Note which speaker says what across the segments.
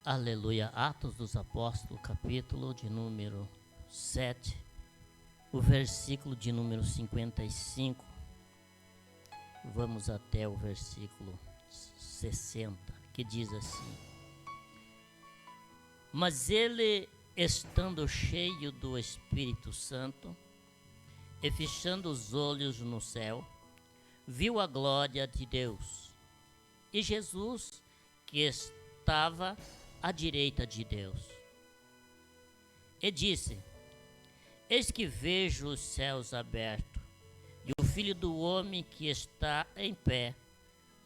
Speaker 1: Aleluia. Atos dos Apóstolos, capítulo de número 7, o versículo de número 55. Vamos até o versículo 60, que diz assim: Mas ele, estando cheio do Espírito Santo, e fechando os olhos no céu, viu a glória de Deus, e Jesus, que estava à direita de Deus. E disse: Eis que vejo os céus abertos, e o Filho do Homem que está em pé,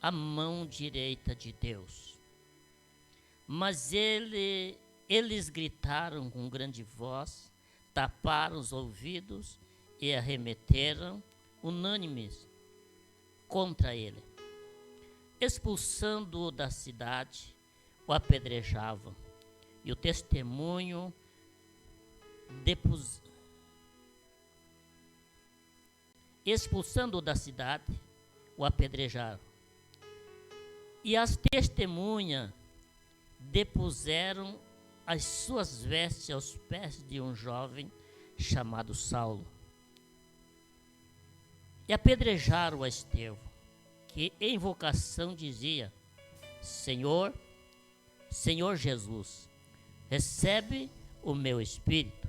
Speaker 1: à mão direita de Deus. Mas eles gritaram com grande voz, taparam os ouvidos e arremeteram unânimes contra ele. Expulsando-o da cidade, o apedrejavam, e o testemunho expulsando-o da cidade, o apedrejaram. E as testemunhas depuseram as suas vestes aos pés de um jovem chamado Saulo. E apedrejaram a Estevão, que em invocação dizia: Senhor, Senhor Jesus, recebe o meu espírito.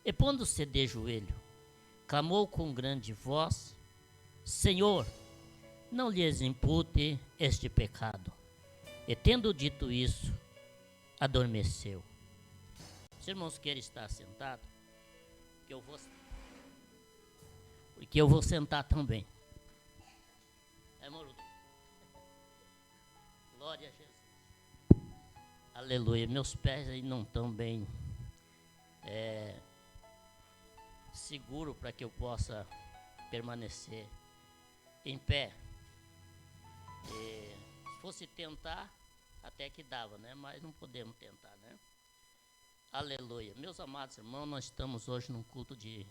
Speaker 1: E pondo-se de joelho, clamou com grande voz: Senhor, não lhes impute este pecado. E tendo dito isso, adormeceu. Os irmãos querem estar sentados, porque eu vou sentar também. Morudo. Glória a Jesus. Aleluia. Meus pés aí não estão bem seguro para que eu possa permanecer em pé. Se fosse tentar, até que dava, né? Mas não podemos tentar, né? Aleluia. Meus amados irmãos, nós estamos hoje num culto de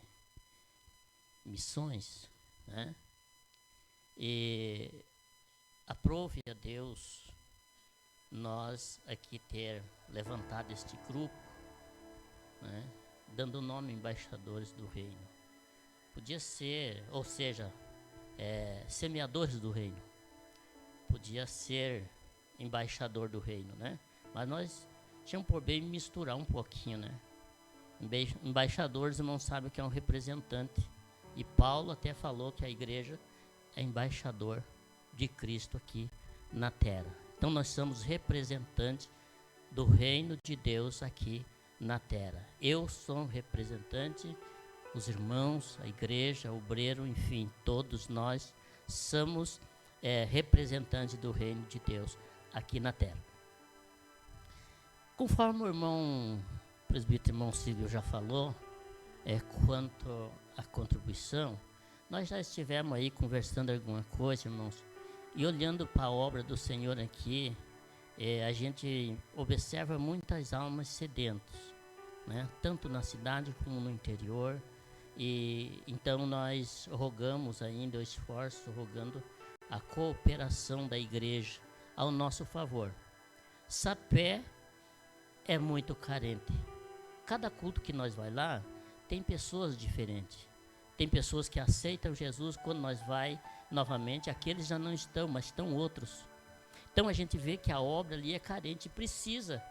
Speaker 1: missões, né? E aprove a Deus nós aqui ter levantado este grupo, né? Dando o nome embaixadores do reino. Podia ser, ou seja, semeadores do reino. Podia ser embaixador do reino, né? Mas nós tínhamos por bem misturar um pouquinho, né? Embaixadores, irmão, sabe que é um representante. E Paulo até falou que a igreja é embaixador de Cristo aqui na terra. Então nós somos representantes do reino de Deus aqui na terra. Eu sou um representante, os irmãos, a igreja, o obreiro, enfim, todos nós somos representantes do reino de Deus aqui na terra. Conforme o irmão, o presbítero irmão Silvio já falou, quanto à contribuição, nós já estivemos aí conversando alguma coisa, irmãos, e olhando para a obra do Senhor aqui, a gente observa muitas almas sedentas, né? Tanto na cidade como no interior, e então nós rogamos ainda o esforço, rogando a cooperação da igreja ao nosso favor. Sapé é muito carente. Cada culto que nós vai lá, tem pessoas diferentes. Tem pessoas que aceitam Jesus, quando nós vai novamente, aqueles já não estão, mas estão outros. Então a gente vê que a obra ali é carente, precisa,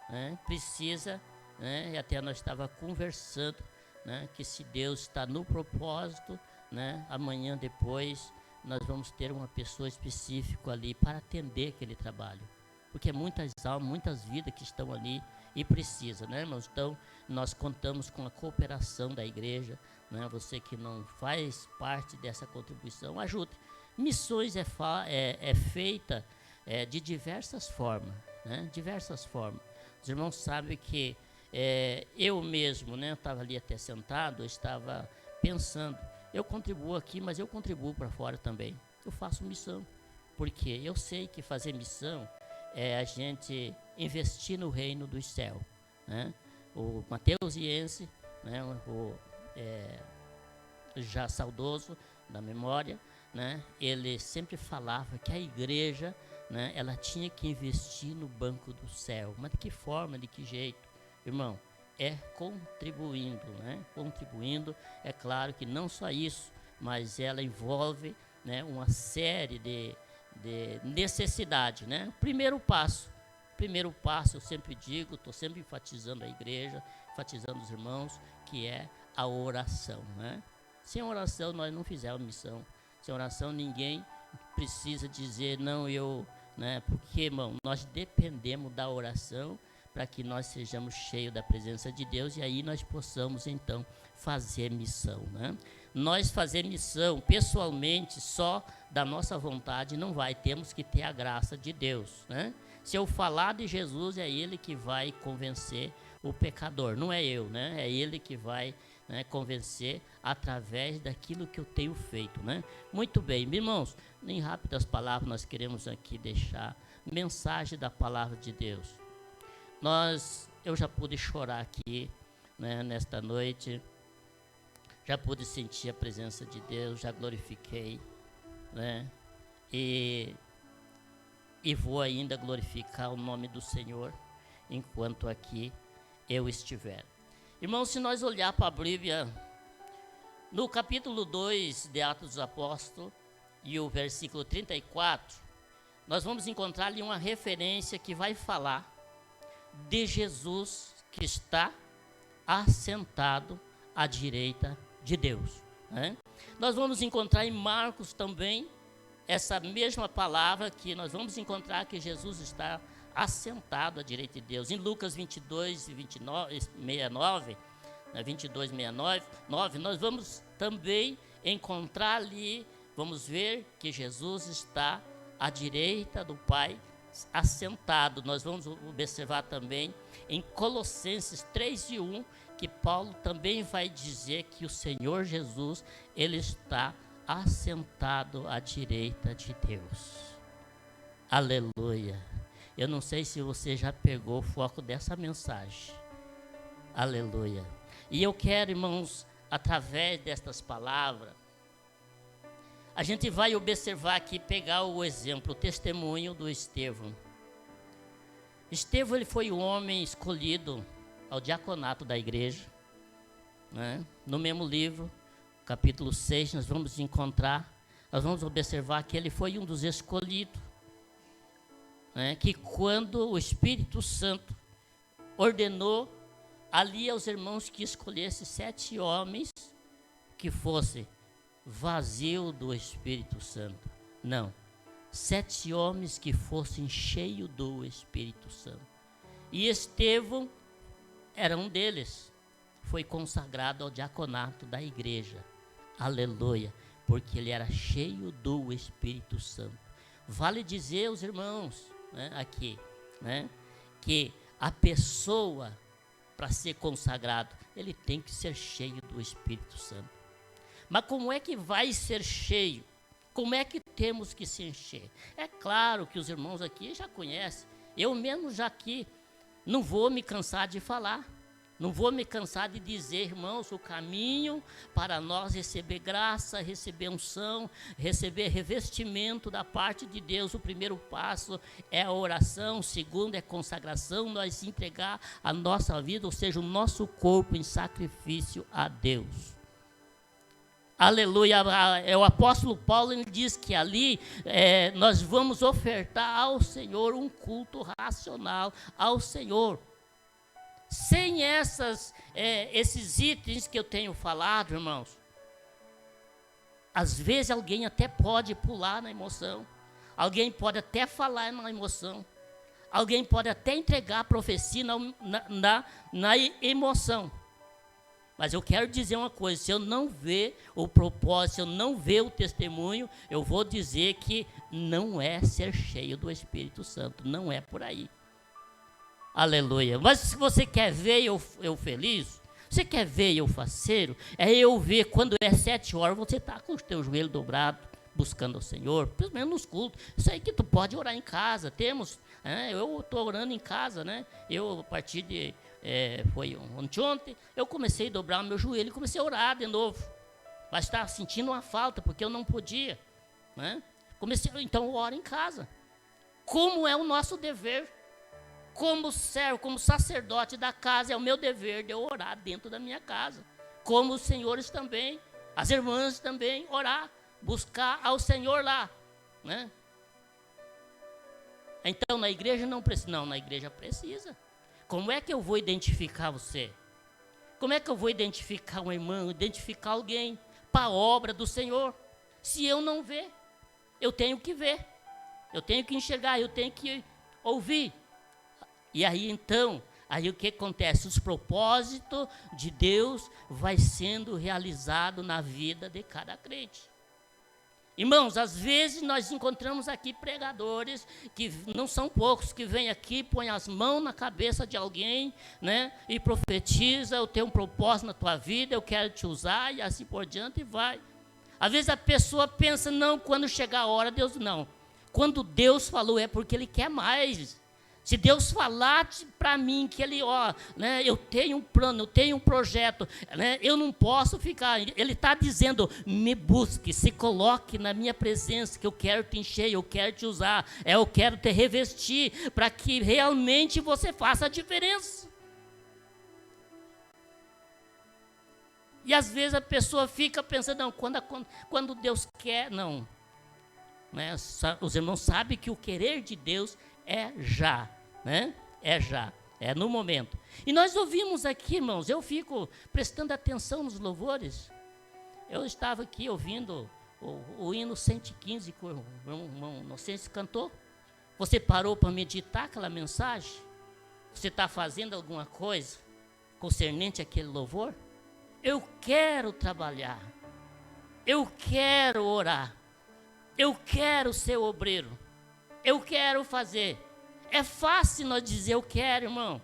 Speaker 1: né? Precisa, né? E até nós estava conversando, né? Que se Deus está no propósito, né? Amanhã depois nós vamos ter uma pessoa específica ali para atender aquele trabalho, porque é muitas almas, muitas vidas que estão ali e precisa, né, irmãos? Então nós contamos com a cooperação da igreja, né? Você que não faz parte dessa contribuição, ajude. Missões é feita de diversas formas, né? Diversas formas. Os irmãos sabem que eu mesmo, né? Eu estava ali até sentado, eu estava pensando, eu contribuo aqui, mas eu contribuo para fora também. Eu faço missão, porque eu sei que fazer missão é a gente investir no reino dos céus, né? O Mateus Iense, né? Já saudoso da memória, né? Ele sempre falava que a igreja né, ela tinha que investir no banco do céu. Mas de que forma, de que jeito? Irmão, é contribuindo, né? Contribuindo, é claro que não só isso, mas ela envolve, né, uma série de necessidade, né? Primeiro passo, eu sempre digo, estou sempre enfatizando a igreja, enfatizando os irmãos, que é a oração, né? Sem oração nós não fizemos missão. Sem oração ninguém precisa dizer, não, né? Porque, irmão, nós dependemos da oração para que nós sejamos cheios da presença de Deus e aí nós possamos, então, fazer missão, né? Nós fazer missão pessoalmente, só da nossa vontade, não vai. Temos que ter a graça de Deus, né? Se eu falar de Jesus, é Ele que vai convencer o pecador, não é eu, né? É Ele que vai, né, convencer através daquilo que eu tenho feito, né? Muito bem, irmãos, em rápidas palavras nós queremos aqui deixar mensagem da palavra de Deus. Eu já pude chorar aqui, né, nesta noite, já pude sentir a presença de Deus, já glorifiquei, né? E vou ainda glorificar o nome do Senhor enquanto aqui eu estiver. Irmãos, se nós olhar para a Bíblia, no capítulo 2 de Atos dos Apóstolos e o versículo 34, nós vamos encontrar ali uma referência que vai falar de Jesus que está assentado à direita de Deus, né? Nós vamos encontrar em Marcos também essa mesma palavra, que nós vamos encontrar que Jesus está assentado à direita de Deus. Em Lucas 22 e 29, 69, né, 22, 69, nós vamos também encontrar ali, vamos ver que Jesus está à direita do Pai, assentado. Nós vamos observar também em Colossenses 3 e 1, que Paulo também vai dizer que o Senhor Jesus, Ele está assentado à direita de Deus. Aleluia. Eu não sei se você já pegou o foco dessa mensagem. Aleluia. E eu quero, irmãos, através destas palavras, a gente vai observar aqui, pegar o exemplo, o testemunho do Estevão. Estevão, ele foi o homem escolhido ao diaconato da igreja, né? No mesmo livro, capítulo 6, nós vamos observar que ele foi um dos escolhidos, né? Que quando o Espírito Santo ordenou ali aos irmãos que escolhesse 7 homens que fossem vazio do Espírito Santo. Não, 7 homens que fossem cheios do Espírito Santo. E Estevão era um deles. Foi consagrado ao diaconato da igreja. Aleluia. Porque ele era cheio do Espírito Santo. Vale dizer aos irmãos, né, aqui, né, que a pessoa, para ser consagrado, ele tem que ser cheio do Espírito Santo. Mas como é que vai ser cheio? Como é que temos que se encher? É claro que os irmãos aqui já conhecem. Eu mesmo já aqui não vou me cansar de falar. Não vou me cansar de dizer, irmãos, o caminho para nós receber graça, receber unção, receber revestimento da parte de Deus. O primeiro passo é a oração, o segundo é consagração, nós entregar a nossa vida, ou seja, o nosso corpo em sacrifício a Deus. Aleluia. O apóstolo Paulo, ele diz que ali nós vamos ofertar ao Senhor um culto racional ao Senhor. Sem esses itens que eu tenho falado, irmãos, às vezes alguém até pode pular na emoção, alguém pode até falar na emoção, alguém pode até entregar a profecia na emoção. Mas eu quero dizer uma coisa, se eu não ver o propósito, se eu não ver o testemunho, eu vou dizer que não é ser cheio do Espírito Santo, não é por aí. Aleluia. Mas se você quer ver eu feliz, você quer ver eu faceiro, é eu ver quando é 7 horas, você está com o teu joelho dobrado, buscando o Senhor, pelo menos nos cultos. Isso aí que tu pode orar em casa, eu estou orando em casa, né? Eu, a partir de, foi ontem, eu comecei a dobrar o meu joelho e comecei a orar de novo. Mas estava sentindo uma falta, porque eu não podia, né? Então eu oro em casa. como é o nosso dever. Como servo, como sacerdote da casa, é o meu dever de eu orar dentro da minha casa. Como os senhores também, as irmãs também, orar, buscar ao Senhor lá, né? Então, na igreja não precisa. Não, na igreja precisa. Como é que eu vou identificar você? Como é que eu vou identificar um irmão, identificar alguém para a obra do Senhor? Se eu não ver, eu tenho que ver. Eu tenho que enxergar, eu tenho que ouvir. E aí, então, aí o que acontece? Os propósitos de Deus vai sendo realizado na vida de cada crente. Irmãos, às vezes nós encontramos aqui pregadores, que não são poucos, que vêm aqui, põem as mãos na cabeça de alguém, né? E profetiza, eu tenho um propósito na tua vida, eu quero te usar, e assim por diante, e vai. Às vezes a pessoa pensa, não, quando chegar a hora, Deus não. Quando Deus falou, é porque Ele quer mais. Se Deus falar para mim que Ele, né, eu tenho um plano, eu tenho um projeto, né, eu não posso ficar. Ele está dizendo, me busque, se coloque na minha presença, que eu quero te encher, eu quero te usar, eu quero te revestir, para que realmente você faça a diferença. E às vezes a pessoa fica pensando, não, quando Deus quer, não. Né, os irmãos sabem que o querer de Deus é já, né? É já, é no momento. E nós ouvimos aqui, irmãos, eu fico prestando atenção nos louvores. Eu estava aqui ouvindo o hino 115 que o irmão Inocêncio cantou. Você parou para meditar aquela mensagem? Você está fazendo alguma coisa concernente àquele louvor? Eu quero trabalhar, eu quero orar, eu quero ser obreiro. Eu quero fazer. É fácil nós dizer eu quero, irmão.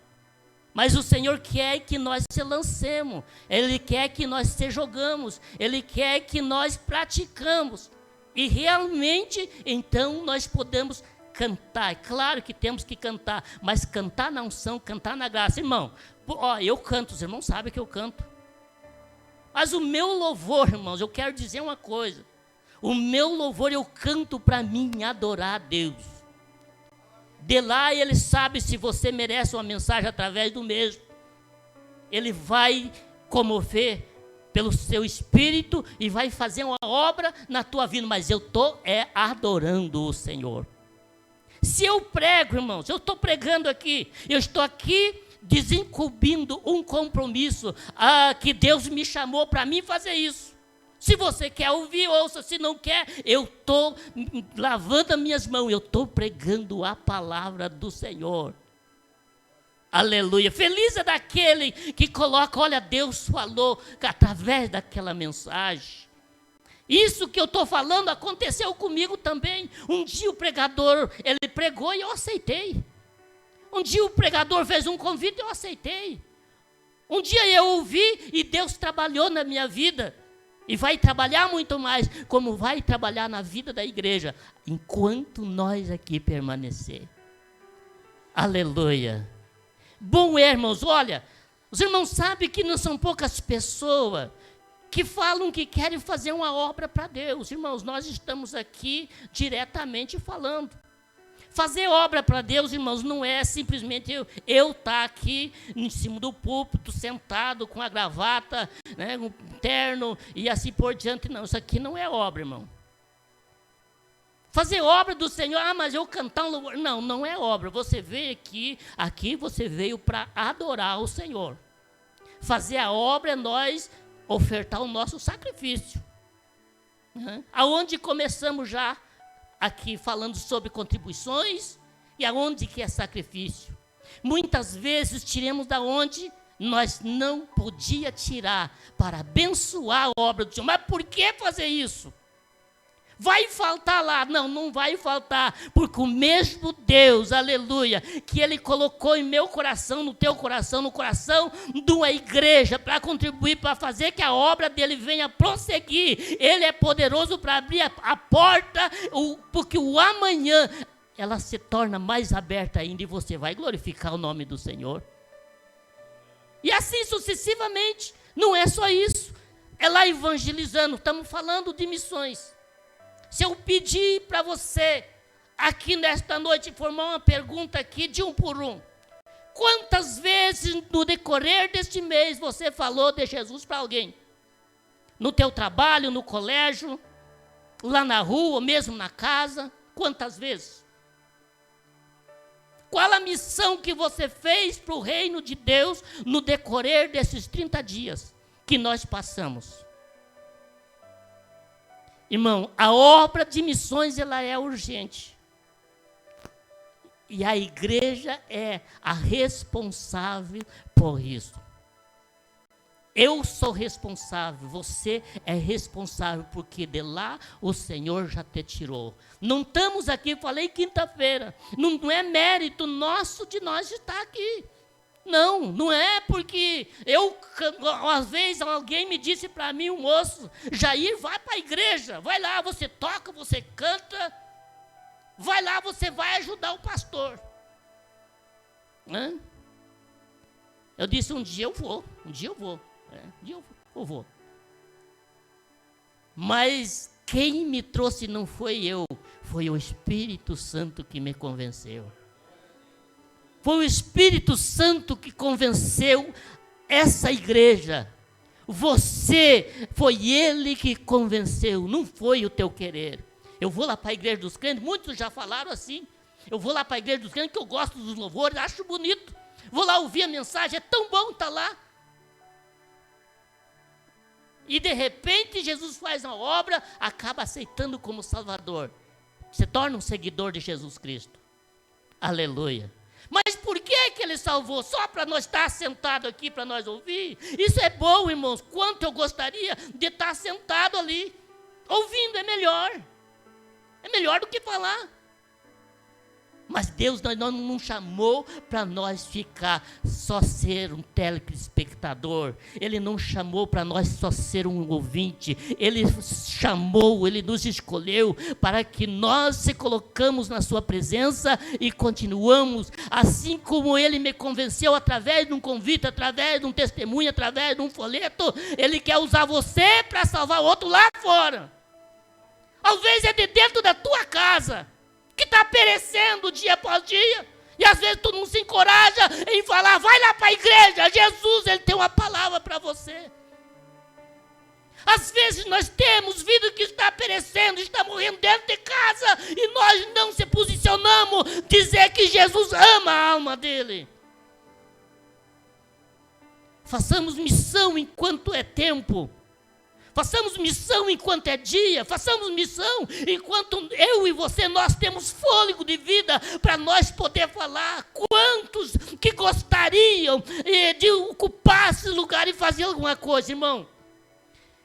Speaker 1: Mas o Senhor quer que nós se lancemos. Ele quer que nós se jogamos. Ele quer que nós praticamos. E realmente, então, nós podemos cantar. É claro que temos que cantar. Mas cantar na unção, cantar na graça. Irmão, eu canto. Os irmãos sabem que eu canto. Mas o meu louvor, irmãos, eu quero dizer uma coisa. O meu louvor eu canto para mim adorar a Deus. De lá Ele sabe se você merece uma mensagem através do mesmo. Ele vai comover pelo seu espírito e vai fazer uma obra na tua vida. Mas eu estou adorando o Senhor. Se eu prego, irmãos, eu estou pregando aqui. Eu estou aqui desencumbindo um compromisso. Que Deus me chamou para mim fazer isso. Se você quer ouvir, ouça. Se não quer, eu estou lavando as minhas mãos. Eu estou pregando a palavra do Senhor. Aleluia. Feliz é daquele que coloca, olha, Deus falou através daquela mensagem. Isso que eu estou falando aconteceu comigo também. Um dia o pregador, ele pregou e eu aceitei. Um dia o pregador fez um convite e eu aceitei. Um dia eu ouvi e Deus trabalhou na minha vida. E vai trabalhar muito mais, como vai trabalhar na vida da igreja, enquanto nós aqui permanecer. Aleluia. Bom, irmãos, olha, os irmãos sabem que não são poucas pessoas que falam que querem fazer uma obra para Deus. Irmãos, nós estamos aqui diretamente falando. Fazer obra para Deus, irmãos, não é simplesmente eu estar aqui em cima do púlpito, sentado com a gravata, né, um terno e assim por diante. Não, isso aqui não é obra, irmão. Fazer obra do Senhor, mas eu cantar um louvor. Não, não é obra. Você veio aqui você veio para adorar o Senhor. Fazer a obra é nós ofertar o nosso sacrifício. Aonde começamos já aqui falando sobre contribuições e aonde que é sacrifício. Muitas vezes tiramos da onde nós não podia tirar para abençoar a obra do Senhor. Mas por que fazer isso? Vai faltar lá? Não, não vai faltar, porque o mesmo Deus, aleluia, que Ele colocou em meu coração, no teu coração, no coração de uma igreja, para contribuir, para fazer que a obra dEle venha prosseguir. Ele é poderoso para abrir a porta, porque o amanhã, ela se torna mais aberta ainda, e você vai glorificar o nome do Senhor. E assim sucessivamente, não é só isso, é lá evangelizando, estamos falando de missões. Se eu pedir para você aqui nesta noite formar uma pergunta aqui de um por um. Quantas vezes no decorrer deste mês você falou de Jesus para alguém? No teu trabalho, no colégio, lá na rua, ou mesmo na casa? Quantas vezes? Qual a missão que você fez para o reino de Deus no decorrer desses 30 dias que nós passamos? Irmão, a obra de missões ela é urgente. E a igreja é a responsável por isso. Eu sou responsável, você é responsável, porque de lá o Senhor já te tirou. Não estamos aqui, falei quinta-feira, não é mérito nosso de nós estar aqui. Não é porque às vezes alguém me disse para mim, um moço, Jair, vai para a igreja, vai lá, você toca, você canta, vai lá, você vai ajudar o pastor. Eu disse, um dia eu vou. Mas quem me trouxe não foi eu, foi o Espírito Santo que me convenceu. Foi o Espírito Santo que convenceu essa igreja. Foi ele que convenceu, não foi o teu querer. Eu vou lá para a igreja dos crentes, muitos já falaram assim. Eu vou lá para a igreja dos crentes, que eu gosto dos louvores, acho bonito. Vou lá ouvir a mensagem, é tão bom estar lá. E de repente Jesus faz uma obra, acaba aceitando como Salvador. Se torna um seguidor de Jesus Cristo. Aleluia. Mas por que ele salvou? Só para nós estar sentado aqui, para nós ouvir? Isso é bom, irmãos. Quanto eu gostaria de estar sentado ali. Ouvindo é melhor. É melhor do que falar. Mas Deus não chamou para nós ficar só ser um telespectador. Ele não chamou para nós só ser um ouvinte. Ele chamou, Ele nos escolheu para que nós se colocamos na sua presença e continuamos. Assim como Ele me convenceu através de um convite, através de um testemunho, através de um folheto, Ele quer usar você para salvar outro lá fora. Às vezes é de dentro da tua casa, que está perecendo dia após dia, e às vezes tu não se encoraja em falar, vai lá para a igreja, Jesus, Ele tem uma palavra para você. Às vezes nós temos vida que está perecendo, está morrendo dentro de casa, e nós não se posicionamos, dizer que Jesus ama a alma dele. Façamos missão enquanto é tempo. Façamos missão enquanto é dia, façamos missão enquanto eu e você, nós temos fôlego de vida para nós poder falar. Quantos que gostariam de ocupar esse lugar e fazer alguma coisa, irmão?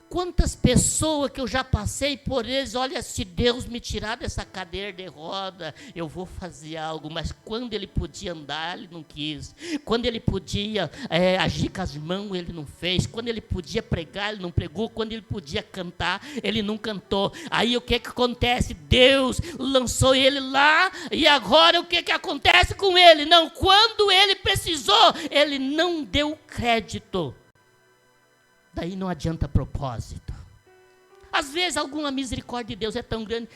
Speaker 1: Quantas pessoas que eu já passei por eles, olha, se Deus me tirar dessa cadeira de roda, eu vou fazer algo, mas quando Ele podia andar, Ele não quis. Quando Ele podia agir com as mãos, Ele não fez. Quando Ele podia pregar, Ele não pregou. Quando Ele podia cantar, Ele não cantou. Aí o que acontece? Deus lançou Ele lá, e agora o que acontece com Ele? Não, quando Ele precisou, Ele não deu crédito. Daí não adianta propósito. Às vezes alguma misericórdia de Deus é tão grande.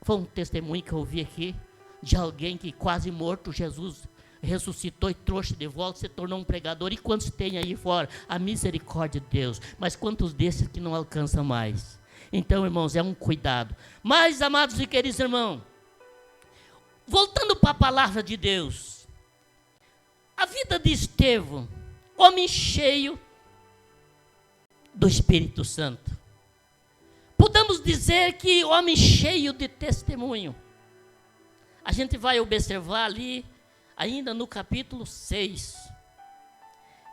Speaker 1: Foi um testemunho que eu ouvi aqui, de alguém que quase morto, Jesus ressuscitou e trouxe de volta, se tornou um pregador. E quantos tem aí fora? A misericórdia de Deus. Mas quantos desses que não alcançam mais? Então, irmãos, é um cuidado. Mas, amados e queridos irmãos, voltando para a palavra de Deus, a vida de Estevão, homem cheio do Espírito Santo. Podemos dizer que homem cheio de testemunho. A gente vai observar ali, ainda no capítulo 6,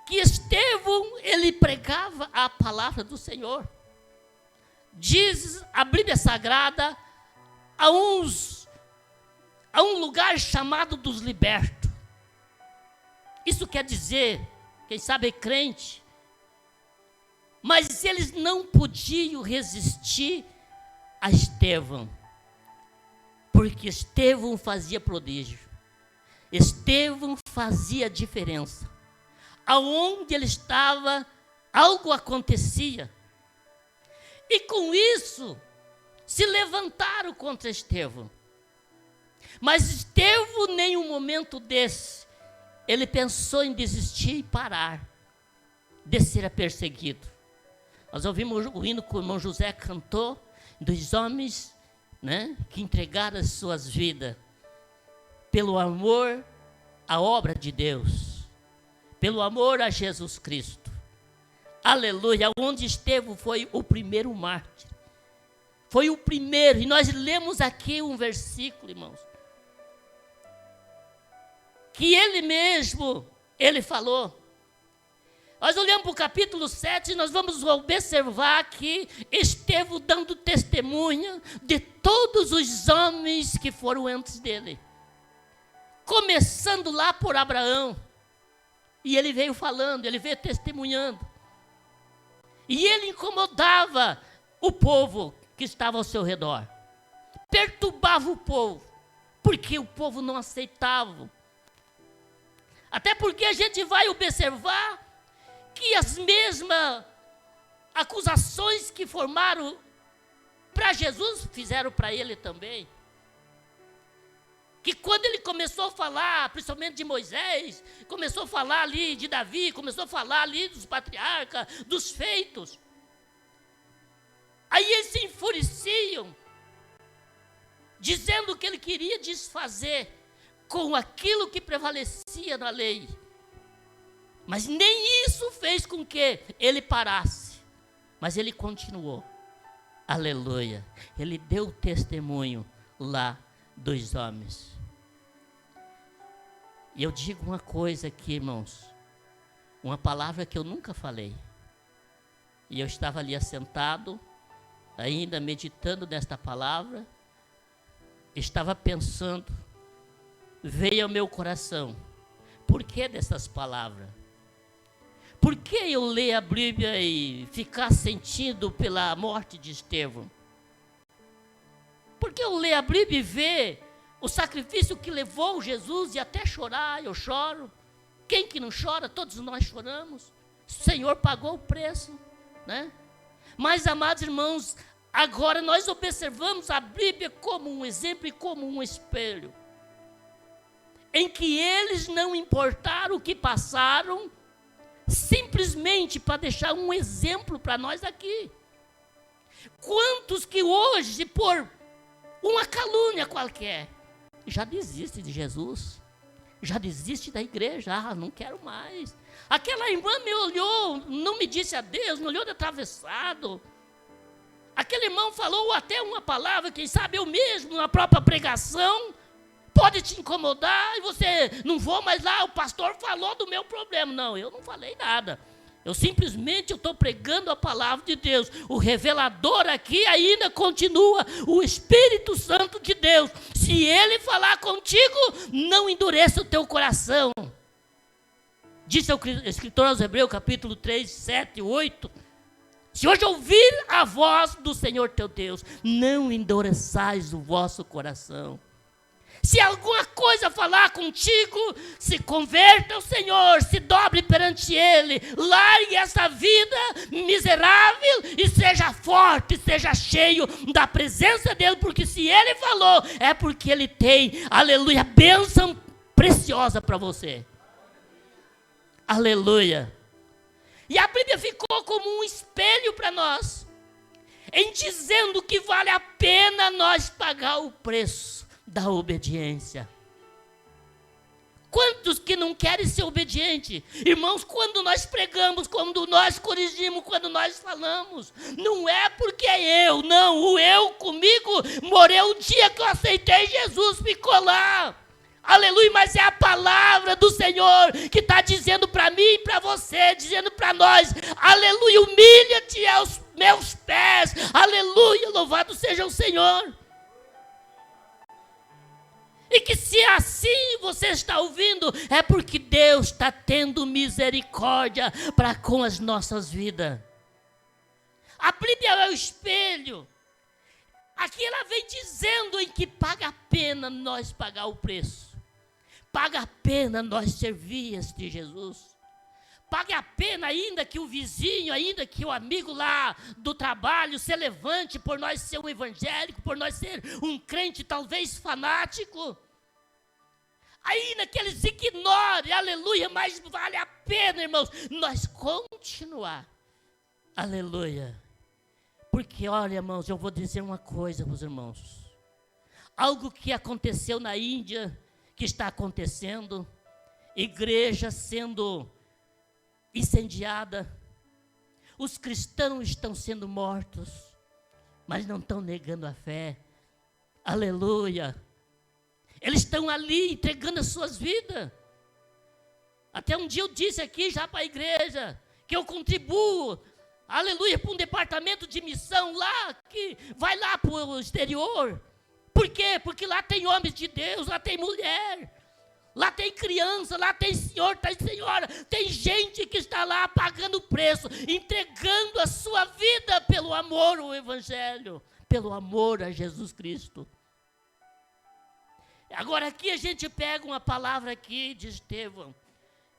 Speaker 1: que Estevão, ele pregava a palavra do Senhor. Diz a Bíblia Sagrada, a um lugar chamado dos libertos. Isso quer dizer, quem sabe é crente, mas eles não podiam resistir a Estevão, porque Estevão fazia prodígio, Estevão fazia diferença. Aonde ele estava, algo acontecia, e com isso, se levantaram contra Estevão. Mas Estevão, nem um momento desse, ele pensou em desistir e parar de ser perseguido. Nós ouvimos o hino que o irmão José cantou, dos homens, né, que entregaram as suas vidas pelo amor à obra de Deus, pelo amor a Jesus Cristo. Aleluia, onde Estevão foi o primeiro mártir. Foi o primeiro, e nós lemos aqui um versículo, irmãos, que ele mesmo, ele falou. Nós olhamos para o capítulo 7 e nós vamos observar aqui Estevão dando testemunha de todos os homens que foram antes dele. Começando lá por Abraão. E ele veio falando, ele veio testemunhando. E ele incomodava o povo que estava ao seu redor. Perturbava o povo, porque o povo não aceitava. Até porque a gente vai observar que as mesmas acusações que formaram para Jesus, fizeram para ele também. Que quando ele começou a falar, principalmente de Moisés, começou a falar ali de Davi, começou a falar ali dos patriarcas, dos feitos, aí eles se enfureciam, dizendo que ele queria desfazer com aquilo que prevalecia na lei. Mas nem isso fez com que ele parasse. Mas ele continuou. Aleluia. Ele deu testemunho lá dos homens. E eu digo uma coisa aqui, irmãos. Uma palavra que eu nunca falei. E eu estava ali assentado, ainda meditando nesta palavra. Estava pensando. Veio ao meu coração. Por que dessas palavras? Por que eu ler a Bíblia e ficar sentido pela morte de Estevão? Por que eu ler a Bíblia e ver o sacrifício que levou Jesus e até chorar? Eu choro. Quem que não chora? Todos nós choramos. O Senhor pagou o preço, né? Mas, amados irmãos, agora nós observamos a Bíblia como um exemplo e como um espelho, em que eles não importaram o que passaram, simplesmente para deixar um exemplo para nós aqui. Quantos que hoje, por uma calúnia qualquer, já desiste de Jesus, já desiste da igreja, não quero mais. Aquela irmã me olhou, não me disse adeus, me olhou de atravessado. Aquele irmão falou até uma palavra, quem sabe eu mesmo, na própria pregação, pode te incomodar e você não vou mais lá, o pastor falou do meu problema. Não, eu não falei nada. Eu simplesmente estou pregando a palavra de Deus. O revelador aqui ainda continua, o Espírito Santo de Deus. Se ele falar contigo, não endureça o teu coração. Disse o escritor aos Hebreus, capítulo 3, 7, 8. Se hoje ouvir a voz do Senhor teu Deus, não endureçais o vosso coração. Se alguma coisa falar contigo, se converta ao Senhor, se dobre perante Ele, largue essa vida miserável e seja forte, seja cheio da presença dEle, porque se Ele falou, é porque Ele tem, aleluia, bênção preciosa para você. Aleluia. E a Bíblia ficou como um espelho para nós, em dizendo que vale a pena nós pagar o preço da obediência. Quantos que não querem ser obedientes? Irmãos, quando nós pregamos, quando nós corrigimos, quando nós falamos, não é porque é eu, não, o eu comigo morreu o dia que eu aceitei Jesus, ficou lá. Aleluia, mas é a palavra do Senhor que está dizendo para mim e para você, dizendo para nós, aleluia, humilha-te aos meus pés, aleluia, louvado seja o Senhor. E que se assim você está ouvindo, é porque Deus está tendo misericórdia para com as nossas vidas. A Bíblia é o espelho. Aqui ela vem dizendo em que paga a pena nós pagar o preço. Paga a pena nós servir este Jesus. Pague a pena ainda que o vizinho, ainda que o amigo lá do trabalho se levante por nós ser um evangélico, por nós ser um crente talvez fanático. Ainda que eles ignorem, aleluia, mas vale a pena, irmãos, nós continuar, aleluia. Porque, olha, irmãos, eu vou dizer uma coisa para os irmãos. Algo que aconteceu na Índia, que está acontecendo, igreja sendo incendiada, os cristãos estão sendo mortos, mas não estão negando a fé, aleluia. Eles estão ali entregando as suas vidas. Até um dia eu disse aqui já para a igreja, que eu contribuo, aleluia, para um departamento de missão lá, que vai lá para o exterior. Por quê? Porque lá tem homens de Deus, lá tem mulher, lá tem criança, lá tem senhor, tem senhora, tem gente que está lá pagando preço, entregando a sua vida pelo amor ao Evangelho, pelo amor a Jesus Cristo. Agora aqui a gente pega uma palavra aqui de Estevão.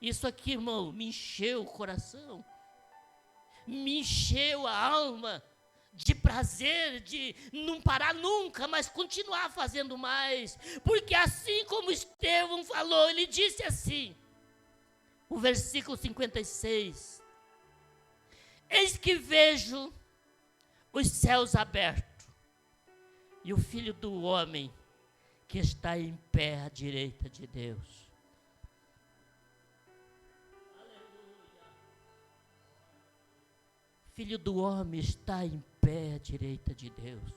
Speaker 1: Isso aqui, irmão, me encheu o coração, me encheu a alma de prazer, de não parar nunca, mas continuar fazendo mais. Porque assim como Estevão falou, ele disse assim, o versículo 56, eis que vejo os céus abertos, e o Filho do Homem que está em pé à direita de Deus. Aleluia. Filho do Homem está em pé à direita de Deus.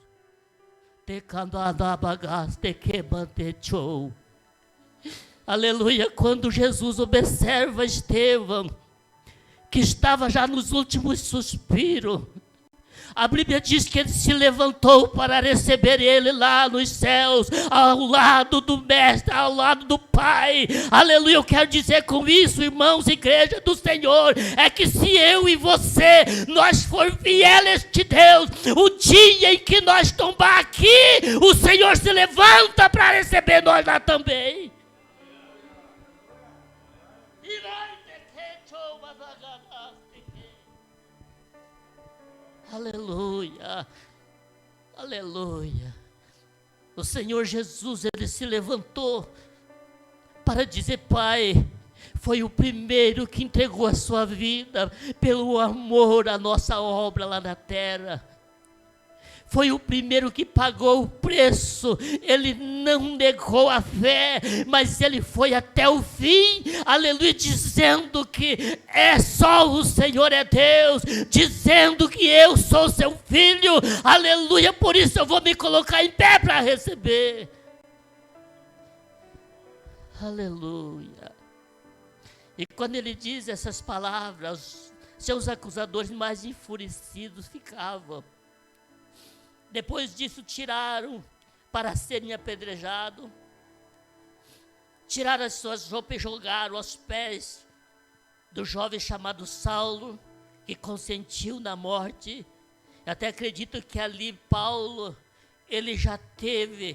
Speaker 1: Aleluia. Quando Jesus observa Estevão, que estava já nos últimos suspiros, a Bíblia diz que ele se levantou para receber ele lá nos céus, ao lado do Mestre, ao lado do Pai. Aleluia, eu quero dizer com isso, irmãos, igreja do Senhor, é que se eu e você, nós for fiéis a este Deus, o dia em que nós tombar aqui, o Senhor se levanta para receber nós lá também. Aleluia, aleluia. O Senhor Jesus, ele se levantou para dizer, Pai, foi o primeiro que entregou a sua vida pelo amor à nossa obra lá na terra. Foi o primeiro que pagou o preço, ele não negou a fé, mas ele foi até o fim, aleluia, dizendo que é só o Senhor é Deus, dizendo que eu sou seu filho, aleluia, por isso eu vou me colocar em pé para receber, aleluia. E quando ele diz essas palavras, seus acusadores mais enfurecidos ficavam. Depois disso tiraram para serem apedrejados, tiraram as suas roupas e jogaram aos pés do jovem chamado Saulo, que consentiu na morte. Eu até acredito que ali Paulo, ele já teve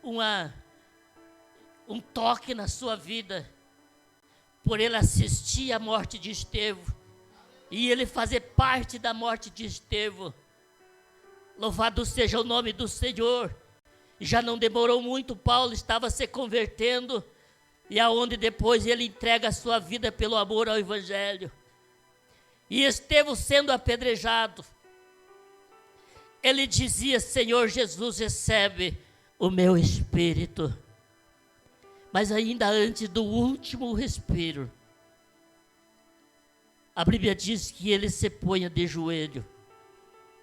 Speaker 1: um toque na sua vida, por ele assistir à morte de Estevão, e ele fazer parte da morte de Estevão. Louvado seja o nome do Senhor. Já não demorou muito, Paulo estava se convertendo, e aonde depois ele entrega a sua vida pelo amor ao Evangelho. E Estevão sendo apedrejado, ele dizia, Senhor Jesus, recebe o meu espírito. Mas ainda antes do último respiro, a Bíblia diz que ele se põe de joelho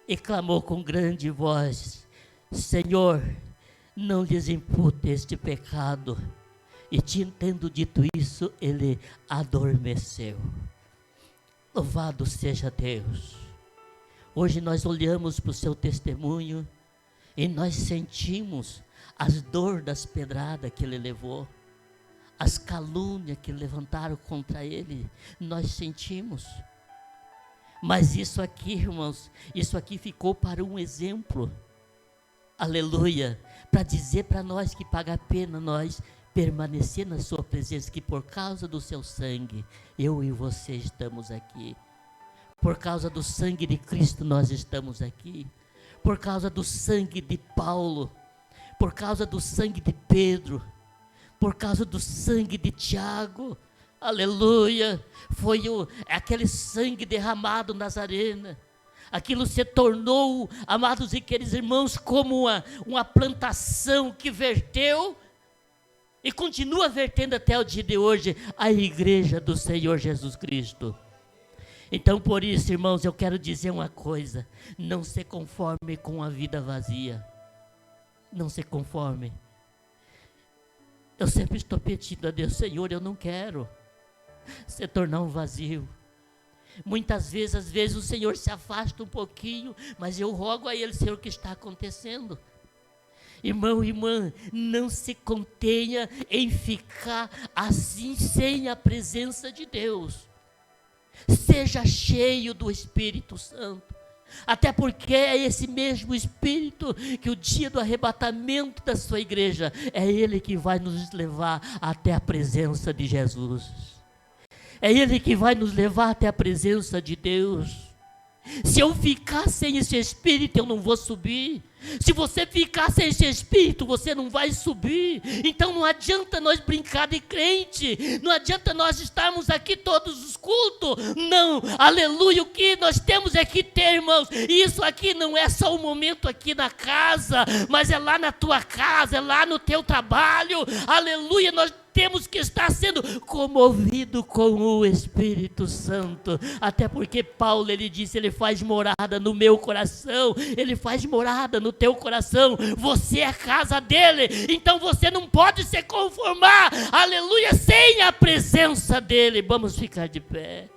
Speaker 1: e clamou com grande voz, Senhor, não lhes impute este pecado. E tendo dito isso, ele adormeceu. Louvado seja Deus. Hoje nós olhamos para o seu testemunho e nós sentimos as dores das pedradas que ele levou, as calúnias que levantaram contra ele, nós sentimos. Mas isso aqui, irmãos, isso aqui ficou para um exemplo, aleluia, para dizer para nós que paga a pena nós permanecer na sua presença, que por causa do seu sangue, eu e você estamos aqui. Por causa do sangue de Cristo nós estamos aqui. Por causa do sangue de Paulo, por causa do sangue de Pedro, por causa do sangue de Tiago, aleluia, foi aquele sangue derramado nas arenas. Aquilo se tornou, amados e queridos irmãos, como uma plantação que verteu e continua vertendo até o dia de hoje, a igreja do Senhor Jesus Cristo. Então, por isso, irmãos, eu quero dizer uma coisa: não se conforme com a vida vazia. Não se conforme. Eu sempre estou pedindo a Deus: Senhor, eu não quero se tornar um vazio. Muitas vezes, às vezes o Senhor se afasta um pouquinho, mas eu rogo a Ele: Senhor, o que está acontecendo? Irmão, irmã, não se contenha em ficar assim sem a presença de Deus. Seja cheio do Espírito Santo, até porque é esse mesmo Espírito que o dia do arrebatamento da sua igreja, é Ele que vai nos levar até a presença de Jesus, é Ele que vai nos levar até a presença de Deus. Se eu ficar sem esse Espírito, eu não vou subir. Se você ficar sem esse Espírito, você não vai subir. Então não adianta nós brincar de crente, não adianta nós estarmos aqui todos os cultos, não, aleluia. O que nós temos é que ter, irmãos, isso aqui não é só um momento aqui na casa, mas é lá na tua casa, é lá no teu trabalho, aleluia. Nós temos que estar sendo comovido com o Espírito Santo, até porque Paulo, ele disse: Ele faz morada no meu coração, Ele faz morada no teu coração, você é a casa dele, então você não pode se conformar, aleluia, sem a presença dele. Vamos ficar de pé.